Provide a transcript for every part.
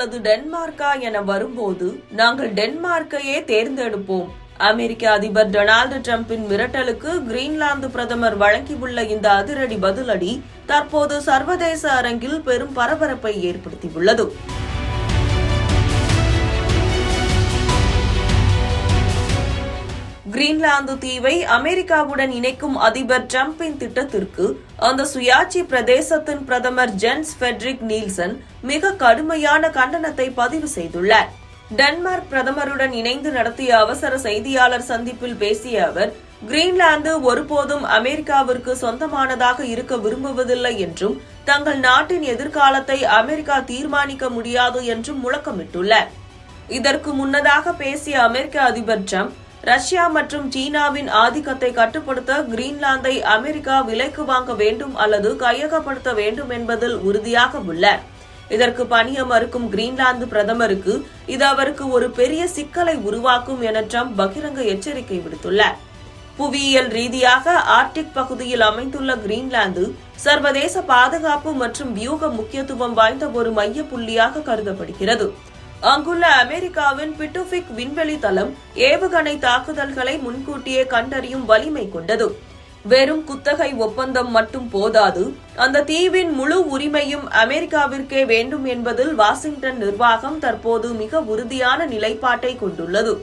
அல்லது டென்மார்க்கா என வரும்போது நாங்கள் டென்மார்க்கையே தேர்ந்தெடுப்போம். அமெரிக்க அதிபர் டொனால்டு டிரம்பின் மிரட்டலுக்கு கிரீன்லாந்து பிரதமர் வழங்கியுள்ள இந்த அதிரடி பதிலடி தற்போது சர்வதேச அரங்கில் பெரும் பரபரப்பை ஏற்படுத்தியுள்ளது. கிரீன்லாந்து தீவை அமெரிக்காவுடன் இணைக்கும் அதிபர் டிரம்பின் திட்டத்திற்கு அந்த சுயாட்சி பிரதேசத்தின் பிரதமர் ஜென்ஸ் ஃபெட்ரிக் நீல்சன் மிக கடுமையான கண்டனத்தை பதிவு செய்துள்ளார். டென்மார்க் பிரதமருடன் இணைந்து நடத்திய அவசர செய்தியாளர் சந்திப்பில் பேசிய அவர், கிரீன்லாந்து ஒருபோதும் அமெரிக்காவிற்கு சொந்தமானதாக இருக்க விரும்புவதில்லை என்றும் தங்கள் நாட்டின் எதிர்காலத்தை அமெரிக்கா தீர்மானிக்க முடியாது என்றும் முழக்கமிட்டுள்ளார். இதற்கு முன்னதாக பேசிய அமெரிக்க அதிபர் டிரம்ப், ரஷ்யா மற்றும் சீனாவின் ஆதிக்கத்தை கட்டுப்படுத்த கிரீன்லாந்தை அமெரிக்கா விலைக்கு வாங்க வேண்டும் அல்லது கையகப்படுத்த வேண்டும் என்பதில் உறுதியாக உள்ளார். இதற்கு பணிய மறுக்கும் கிரீன்லாந்து பிரதமருக்கு இது அவருக்கு ஒரு பெரிய சிக்கலை உருவாக்கும் என டிரம்ப் பகிரங்க எச்சரிக்கை விடுத்துள்ளார். புவியியல் ரீதியாக ஆர்டிக் பகுதியில் அமைந்துள்ள கிரீன்லாந்து சர்வதேச பாதுகாப்பு மற்றும் வியூக முக்கியத்துவம் வாய்ந்த ஒரு மைய புள்ளியாக கருதப்படுகிறது. அங்குள்ள அமெரிக்காவின் பிட்டுபிக் விண்வெளி தளம் ஏவுகணை தாக்குதல்களை முன்கூட்டியே கண்டறியும் வலிமை கொண்டது. வெறும் குத்தகை ஒப்பந்தம் மட்டும் போதாது, அந்த தீவின் முழு உரிமையும் அமெரிக்காவிற்கே வேண்டும் என்பதில் வாஷிங்டன் நிர்வாகம் தற்போது மிக உறுதியான நிலைப்பாட்டை கொண்டுள்ளது.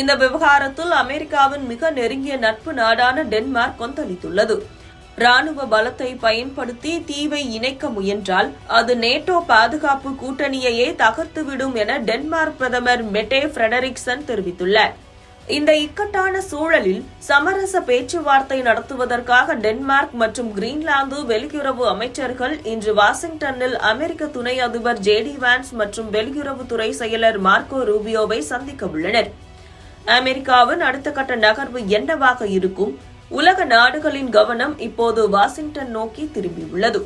இந்த விவகாரத்தில் அமெரிக்காவின் மிக நெருங்கிய நட்பு நாடான டென்மார்க் கொந்தளித்துள்ளது. ராணுவ பலத்தை பயன்படுத்தி தீவை இணைக்க முயன்றால் அது நேட்டோ பாதுகாப்பு கூட்டணியையே தகர்த்துவிடும் என டென்மார்க் பிரதமர் மெட்டே ஃபிரெடரிக்சன் தெரிவித்துள்ளார். இந்த இக்கட்டான சூழலில் சமரச பேச்சுவார்த்தை நடத்துவதற்காக டென்மார்க் மற்றும் கிரீன்லாந்து வெளியுறவு அமைச்சர்கள் இன்று வாஷிங்டனில் அமெரிக்க துணை அதிபர் ஜேடி வான்ஸ் மற்றும் வெளியுறவுத்துறை செயலர் மார்க்கோ ரூபியோவை சந்திக்க உள்ளனர். அமெரிக்காவின் அடுத்த கட்ட நகர்வு என்னவாக இருக்கும்? உலக நாடுகளின் கவனம் இப்போது வாஷிங்டன் நோக்கி திரும்பியுள்ளது.